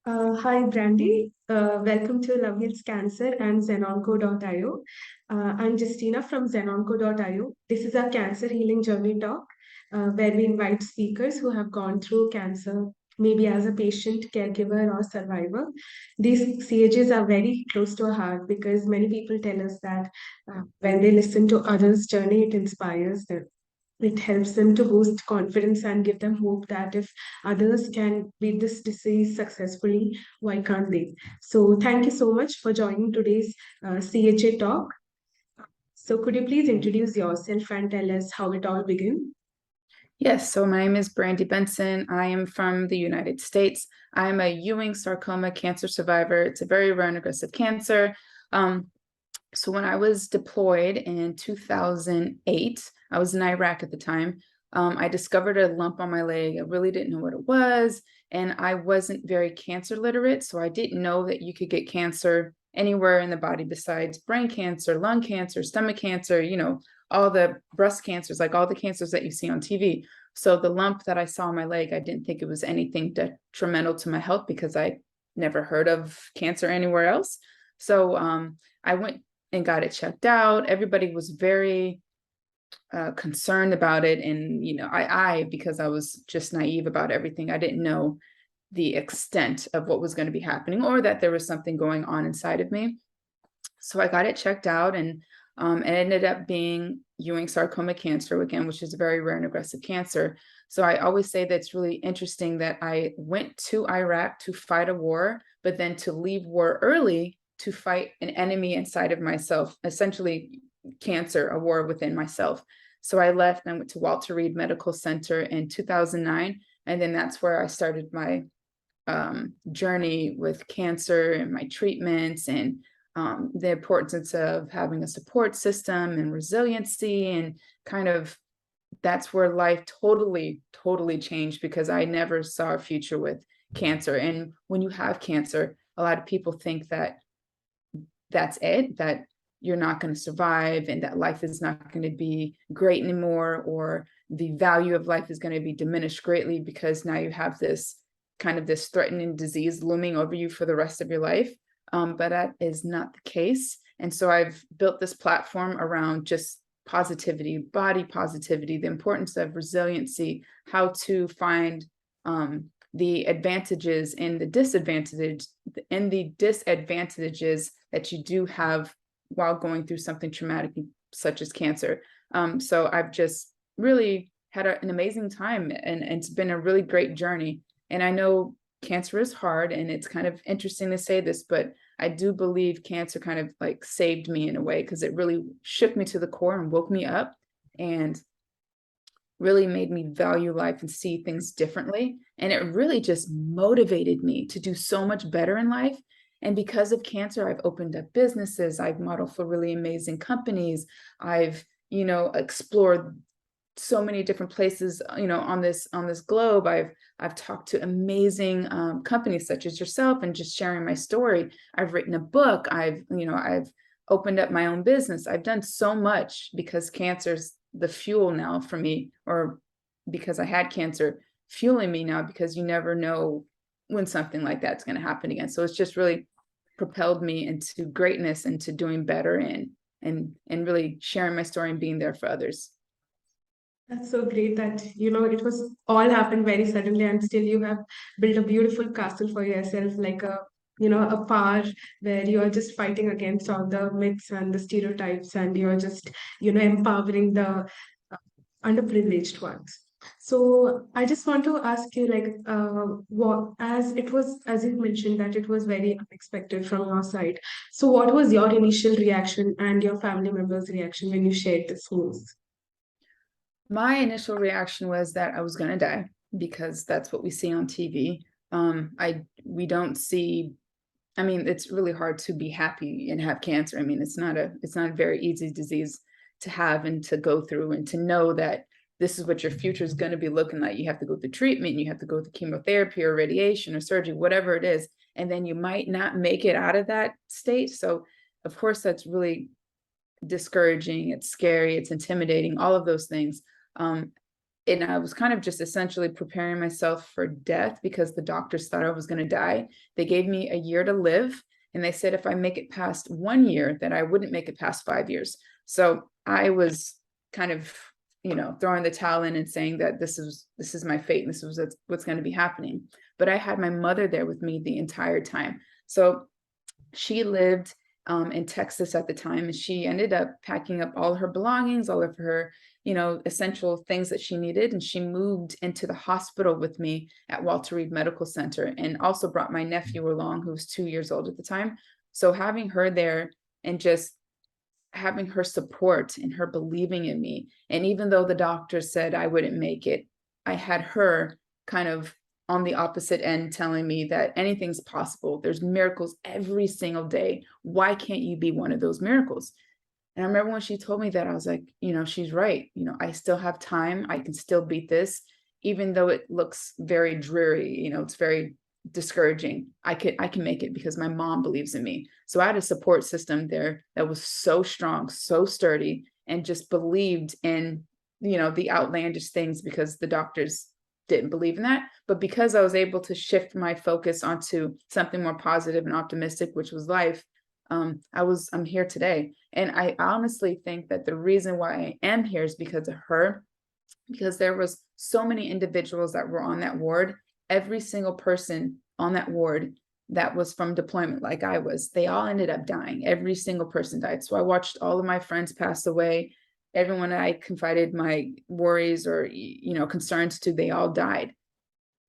Hi, Brandi. Welcome to Love Heals Cancer and ZenOnco.io. I'm Justina from ZenOnco.io. This is our cancer healing journey talk, where we invite speakers who have gone through cancer, maybe as a patient, caregiver, or survivor. These CHs are very close to our heart because many people tell us that when they listen to others' journey, it inspires them. It helps them to boost confidence and give them hope that if others can beat this disease successfully, why can't they? So, thank you so much for joining today's CHA talk. So, could you please introduce yourself and tell us how it all began? Yes, so my name is Brandi Benson. I am from the United States. I am a Ewing Sarcoma cancer survivor. It's a very rare and aggressive cancer. Um, so when I was deployed in 2008, I was in Iraq at the time. I discovered a lump on my leg. I really didn't know what it was, and I wasn't very cancer literate, so I didn't know that you could get cancer anywhere in the body besides brain cancer, lung cancer, stomach cancer, all the breast cancers, like all the cancers that you see on TV. So the lump that I saw on my leg, I didn't think it was anything detrimental to my health because I never heard of cancer anywhere else. So I went and got it checked out. Everybody was very concerned about it. And, because I was just naive about everything, I didn't know the extent of what was going to be happening or that there was something going on inside of me. So I got it checked out, and it ended up being Ewing sarcoma cancer again, which is a very rare and aggressive cancer. So I always say that it's really interesting that I went to Iraq to fight a war, but then to leave war early to fight an enemy inside of myself, essentially cancer, a war within myself. So I left and I went to Walter Reed Medical Center in 2009. And then that's where I started my journey with cancer and my treatments and the importance of having a support system and resiliency, and kind of that's where life totally changed because I never saw a future with cancer. And when you have cancer, a lot of people think that that's it, that you're not going to survive and that life is not going to be great anymore, or the value of life is going to be diminished greatly because now you have this kind of this threatening disease looming over you for the rest of your life. But that is not the case. And so I've built this platform around just positivity, body positivity, the importance of resiliency, how to find the advantages and the disadvantages that you do have while going through something traumatic such as cancer. So I've just really had an amazing time, and it's been a really great journey. And I know cancer is hard, and it's kind of interesting to say this, but I do believe cancer kind of like saved me in a way because it really shook me to the core and woke me up and really made me value life and see things differently. And it really just motivated me to do so much better in life. And because of cancer, I've opened up businesses, I've modeled for really amazing companies, I've, explored so many different places, on this globe. I've talked to amazing companies such as yourself and just sharing my story. I've written a book. I've opened up my own business. I've done so much because cancer's the fuel now for me, or because I had cancer fueling me now, because you never know when something like that's going to happen again. So it's just really propelled me into greatness and to doing better, and really sharing my story and being there for others. That's so great that, it was all happened very suddenly and still you have built a beautiful castle for yourself, like a power where you are just fighting against all the myths and the stereotypes and you're just, empowering the underprivileged ones. So I just want to ask you, like, what as it was, as you mentioned, that it was very unexpected from your side. So what was your initial reaction and your family members' reaction when you shared this news? My initial reaction was that I was going to die because that's what we see on TV. We don't see. I mean, it's really hard to be happy and have cancer. I mean, it's not a very easy disease to have and to go through, and to know that this is what your future is going to be looking like. You have to go through treatment, you have to go through chemotherapy or radiation or surgery, whatever it is, and then you might not make it out of that state. So, of course, that's really discouraging. It's scary. It's intimidating. All of those things. Um, and I was kind of just essentially preparing myself for death because the doctors thought I was going to die. They gave me a year to live, and they said if I make it past 1 year, that I wouldn't make it past 5 years. So I was kind of, throwing the towel in and saying that this is my fate, and this is what's going to be happening. But I had my mother there with me the entire time. So she lived in Texas at the time, and she ended up packing up all her belongings, all of her, essential things that she needed. And she moved into the hospital with me at Walter Reed Medical Center, and also brought my nephew along, who was 2 years old at the time. So having her there and just having her support and her believing in me. And even though the doctor said I wouldn't make it, I had her kind of on the opposite end telling me that anything's possible. There's miracles every single day. Why can't you be one of those miracles? And I remember when she told me that, I was like, she's right. I still have time. I can still beat this, even though it looks very dreary. It's very discouraging. I can make it because my mom believes in me. So I had a support system there that was so strong, so sturdy, and just believed in, the outlandish things, because the doctors didn't believe in that. But because I was able to shift my focus onto something more positive and optimistic, which was life, I'm here today. And I honestly think that the reason why I am here is because of her, because there was so many individuals that were on that ward. Every single person on that ward that was from deployment, like I was, they all ended up dying. Every single person died. So I watched all of my friends pass away. Everyone I confided my worries or, concerns to, they all died.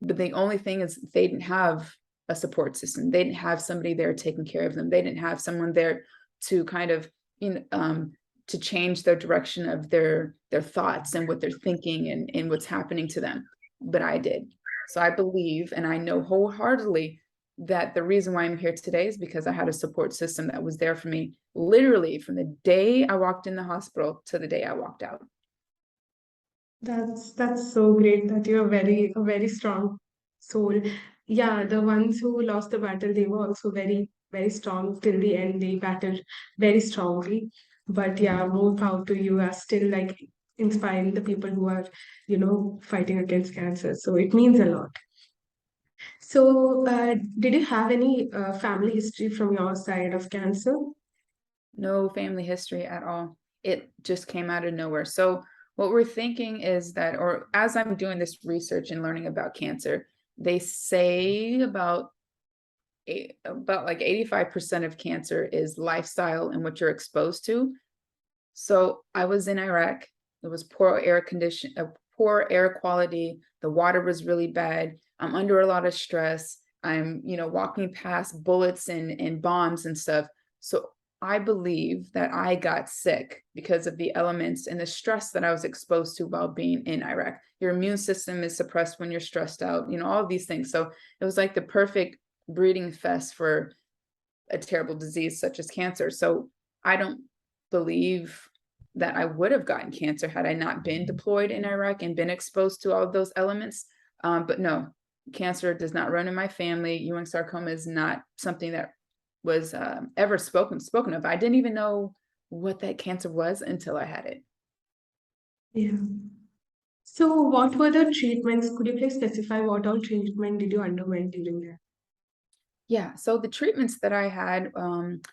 But the only thing is, they didn't have a support system. They didn't have somebody there taking care of them. They didn't have someone there to kind of, to change their direction of their thoughts and what they're thinking and what's happening to them. But I did. So I believe, and I know wholeheartedly, that the reason why I'm here today is because I had a support system that was there for me, literally from the day I walked in the hospital to the day I walked out. That's so great that you're a very strong soul. Yeah, the ones who lost the battle, they were also very, very strong till the end. They battled very strongly. But yeah, more power to you, are still like inspiring the people who are, fighting against cancer. So it means a lot. So, did you have any family history from your side of cancer? No family history at all. It just came out of nowhere. So what we're thinking is that, or as I'm doing this research and learning about cancer, they say about like 85% of cancer is lifestyle and what you're exposed to. So I was in Iraq. It was poor air quality. The water was really bad. I'm under a lot of stress. I'm, walking past bullets and bombs and stuff. So I believe that I got sick because of the elements and the stress that I was exposed to while being in Iraq. Your immune system is suppressed when you're stressed out, all of these things. So it was like the perfect breeding fest for a terrible disease such as cancer. So I don't believe that I would have gotten cancer had I not been deployed in Iraq and been exposed to all of those elements. But no, cancer does not run in my family. Ewing sarcoma is not something that was ever spoken of. I didn't even know what that cancer was until I had it. Yeah. So, what were the treatments? Could you please specify what all treatment did you underwent during that? Yeah, so the treatments that I had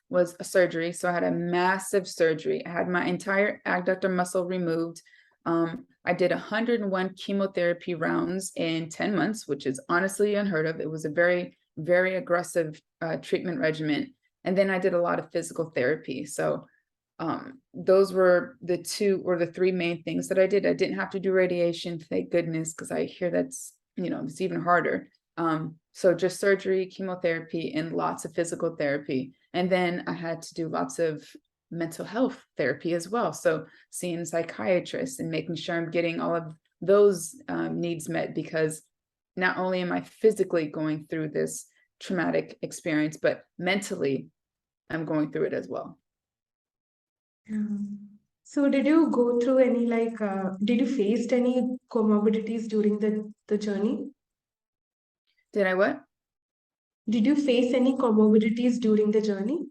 was a surgery. So I had a massive surgery. I had my entire adductor muscle removed. I did 101 chemotherapy rounds in 10 months, which is honestly unheard of. It was a very, very aggressive treatment regimen. And then I did a lot of physical therapy. So those were the two or the three main things that I did. I didn't have to do radiation, thank goodness, because I hear that's, it's even harder. So just surgery, chemotherapy, and lots of physical therapy. And then I had to do lots of mental health therapy as well. So seeing psychiatrists and making sure I'm getting all of those needs met, because not only am I physically going through this traumatic experience, but mentally I'm going through it as well. Yeah. So, did you go through any did you face any comorbidities during the journey? Did I what? Did you face any comorbidities during the journey?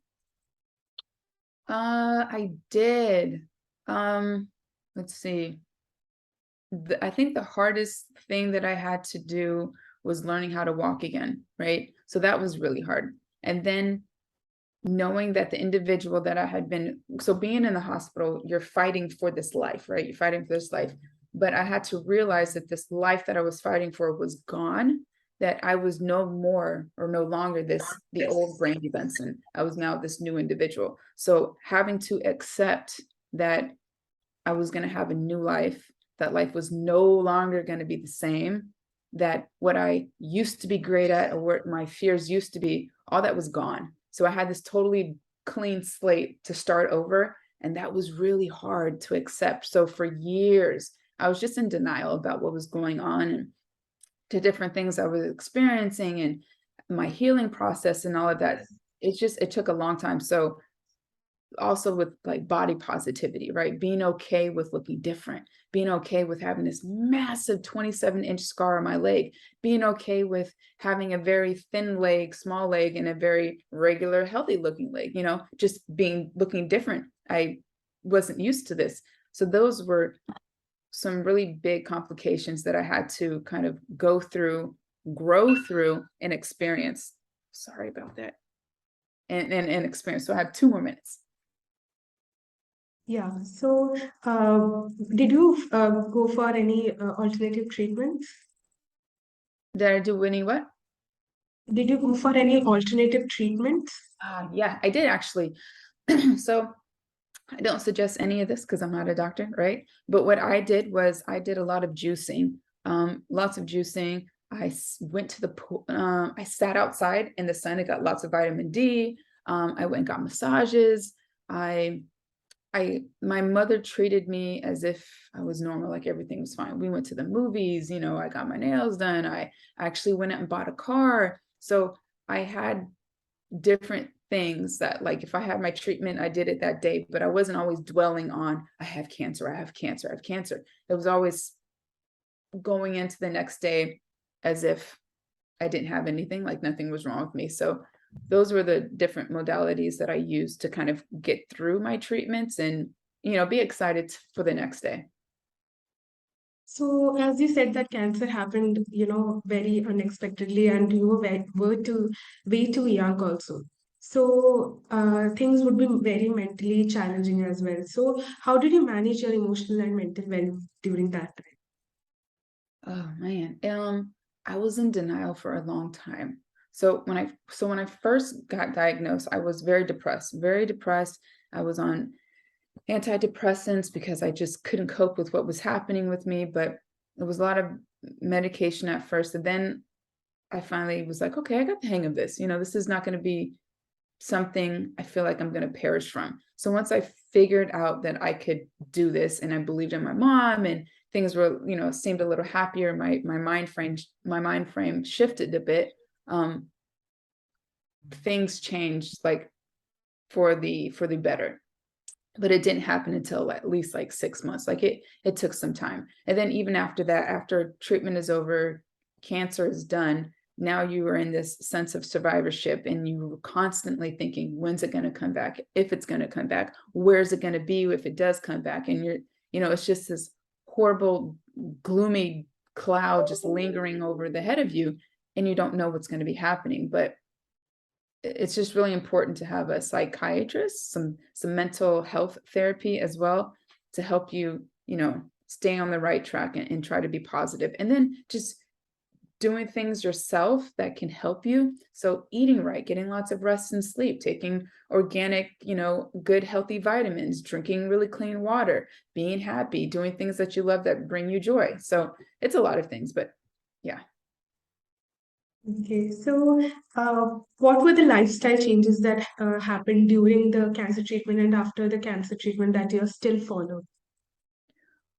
I did. Let's see. I think the hardest thing that I had to do was learning how to walk again, right? So that was really hard. And then knowing that the individual that I had been, so being in the hospital, you're fighting for this life, right? You're fighting for this life. But I had to realize that this life that I was fighting for was gone, that I was no more or no longer the old Brandi Benson. I was now this new individual. So having to accept that I was going to have a new life, that life was no longer going to be the same, that what I used to be great at or what my fears used to be, all that was gone. So I had this totally clean slate to start over. And that was really hard to accept. So for years, I was just in denial about what was going on and to different things I was experiencing and my healing process and all of that. It took a long time. So also with like body positivity, right? Being okay with looking different, being okay with having this massive 27-inch scar on my leg, being okay with having a very thin leg, small leg, and a very regular, healthy looking leg, just looking different. I wasn't used to this. So those were some really big complications that I had to kind of go through, grow through, and experience. Sorry about that. And experience. So I have 2 more minutes. Yeah. So, did you go for any alternative treatments? Did I do any what? Did you go for any alternative treatments? Yeah, I did actually. So I don't suggest any of this because I'm not a doctor, right? But what I did was I did a lot of juicing, lots of juicing. Went to the pool. I sat outside in the sun. I got lots of vitamin D. I went and got massages. My mother treated me as if I was normal, like everything was fine. We went to the movies, I got my nails done. I actually went out and bought a car. So I had different things that, like, if I had my treatment, I did it that day, but I wasn't always dwelling on, I have cancer, I have cancer, I have cancer. It was always going into the next day as if I didn't have anything, like nothing was wrong with me. So those were the different modalities that I used to kind of get through my treatments and, be excited for the next day. So, as you said, that cancer happened, very unexpectedly, and you were way too young also. So, things would be very mentally challenging as well. So, how did you manage your emotional and mental well during that time? Oh man. I was in denial for a long time. So when I first got diagnosed, I was very depressed, very depressed. I was on antidepressants because I just couldn't cope with what was happening with me, but it was a lot of medication at first. And then I finally was like, okay, I got the hang of this. This is not going to be something I feel like I'm going to perish from. So once I figured out that I could do this and I believed in my mom and things were, seemed a little happier, my mind frame shifted a bit. Things changed like for the better. But it didn't happen until at least like 6 months. Like it took some time. And then even after that, after treatment is over, cancer is done, now you are in this sense of survivorship and you are constantly thinking, when's it going to come back? If it's going to come back, where's it going to be if it does come back? And it's just this horrible, gloomy cloud just lingering over the head of you, and you don't know what's going to be happening. But it's just really important to have a psychiatrist, some mental health therapy as well, to help you, stay on the right track and try to be positive. And then just doing things yourself that can help you. So eating right, getting lots of rest and sleep, taking organic, good, healthy vitamins, drinking really clean water, being happy, doing things that you love that bring you joy. So it's a lot of things, but yeah. Okay, so what were the lifestyle changes that happened during the cancer treatment and after the cancer treatment that you're still following?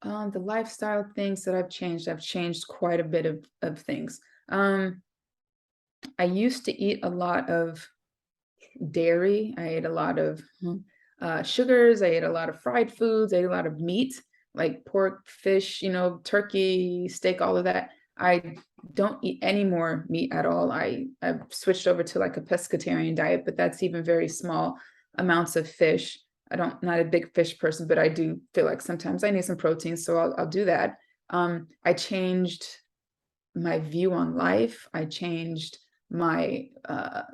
The lifestyle things that I've changed quite a bit of things. I used to eat a lot of dairy. I ate a lot of sugars. I ate a lot of fried foods. I ate a lot of meat, like pork, fish, turkey, steak, all of that. I don't eat any more meat at all. I've switched over to like a pescatarian diet, but that's even very small amounts of fish. Not a big fish person, but I do feel like sometimes I need some protein, so I'll do that. I changed my view on life. I changed my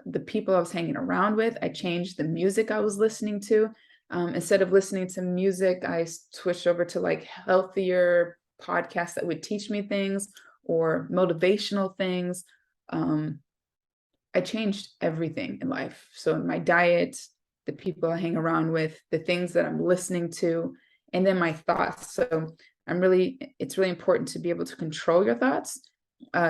the people I was hanging around with. I changed the music I was listening to. Instead of listening to music, I switched over to like healthier podcasts that would teach me things or motivational things. I changed everything in life. So my diet, the people I hang around with, the things that I'm listening to, and then my thoughts. So it's really important to be able to control your thoughts.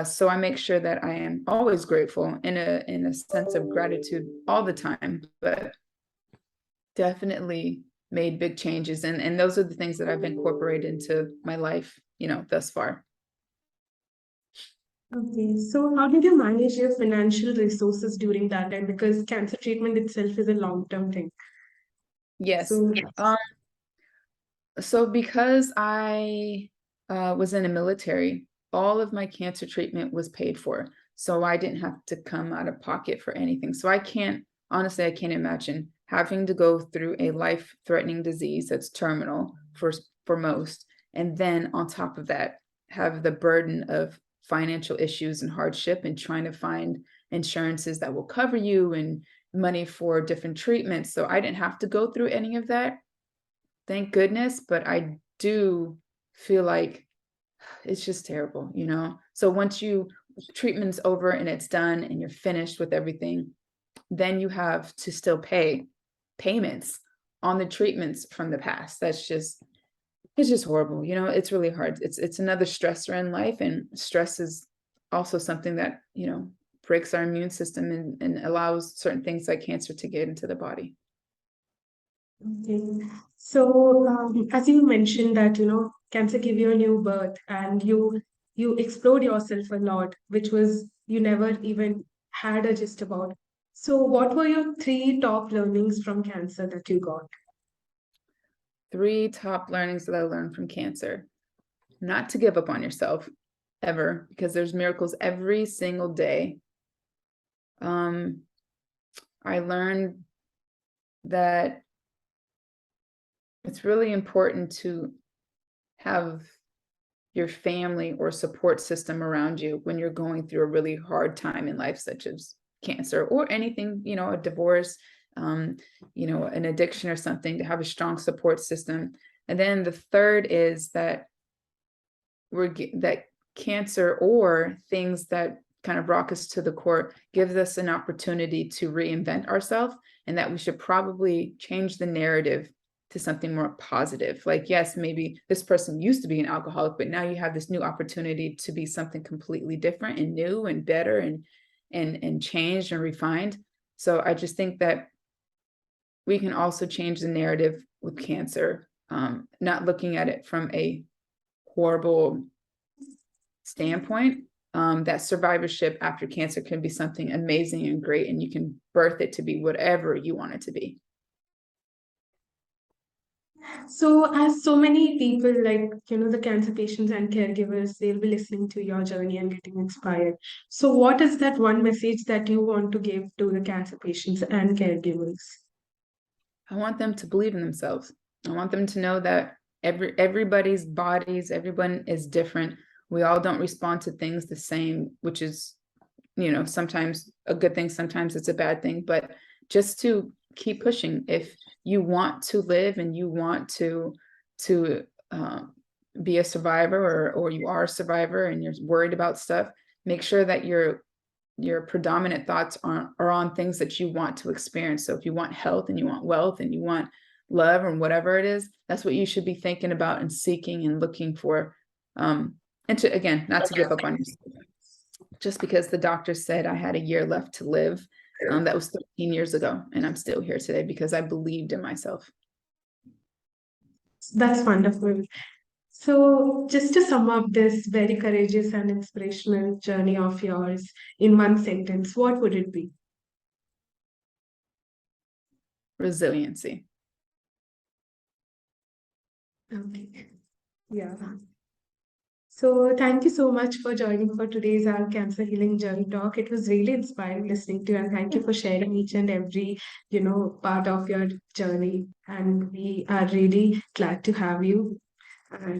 So I make sure that I am always grateful in a sense of gratitude all the time, but definitely made big changes. And those are the things that I've incorporated into my life, thus far. Okay, so how did you manage your financial resources during that time? Because cancer treatment itself is a long-term thing. Yes. So, So because I was in the military, all of my cancer treatment was paid for. So I didn't have to come out of pocket for anything. So honestly, I can't imagine having to go through a life-threatening disease that's terminal for most. And then on top of that, have the burden of financial issues and hardship and trying to find insurances that will cover you and money for different treatments. So I didn't have to go through any of that. Thank goodness, but I do feel like it's just terrible, So once treatment's over and it's done and you're finished with everything, then you have to still pay payments on the treatments from the past. It's just horrible. It's really hard. It's another stressor in life, and stress is also something that, breaks our immune system and allows certain things like cancer to get into the body. okay. So, as you mentioned that, cancer gave you a new birth and you explored yourself a lot, which was you never even had a gist about. So, what were your three top learnings from cancer that you got? 3 top learnings that I learned from cancer. Not to give up on yourself ever, because there's miracles every single day. I learned that it's really important to have your family or support system around you when you're going through a really hard time in life, such as cancer or anything, a divorce, an addiction or something, to have a strong support system. And then the third is that that cancer or things that kind of rock us to the core gives us an opportunity to reinvent ourselves, and that we should probably change the narrative to something more positive. Like, yes, maybe this person used to be an alcoholic, but now you have this new opportunity to be something completely different and new and better and changed and refined. So I just think that we can also change the narrative with cancer, not looking at it from a horrible standpoint, that survivorship after cancer can be something amazing and great, and you can birth it to be whatever you want it to be. So, as so many people, like, the cancer patients and caregivers, they'll be listening to your journey and getting inspired. So, what is that one message that you want to give to the cancer patients and caregivers? I want them to believe in themselves. I want them to know that everybody's bodies, everyone is different. We all don't respond to things the same, which is, sometimes a good thing, sometimes it's a bad thing, but just to keep pushing. If you want to live and you want to be a survivor, or you are a survivor and you're worried about stuff, make sure that your predominant thoughts are on things that you want to experience. So if you want health and you want wealth and you want love and whatever it is, that's what you should be thinking about and seeking and looking for. And to, again, not to give up on yourself. Just because the doctor said I had a year left to live, that was 13 years ago, and I'm still here today because I believed in myself. That's wonderful. So, just to sum up this very courageous and inspirational journey of yours in one sentence, what would it be? Resiliency. Okay. Yeah. So, thank you so much for joining for today's Our Cancer Healing Journey Talk. It was really inspiring listening to you, and thank you for sharing each and every, part of your journey. And we are really glad to have you.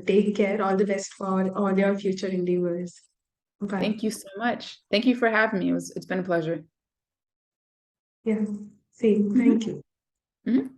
Take care. All the best for all your future endeavors. Bye. Thank you so much. Thank you for having me. It's been a pleasure. Yeah, same. Thank you. Mhm.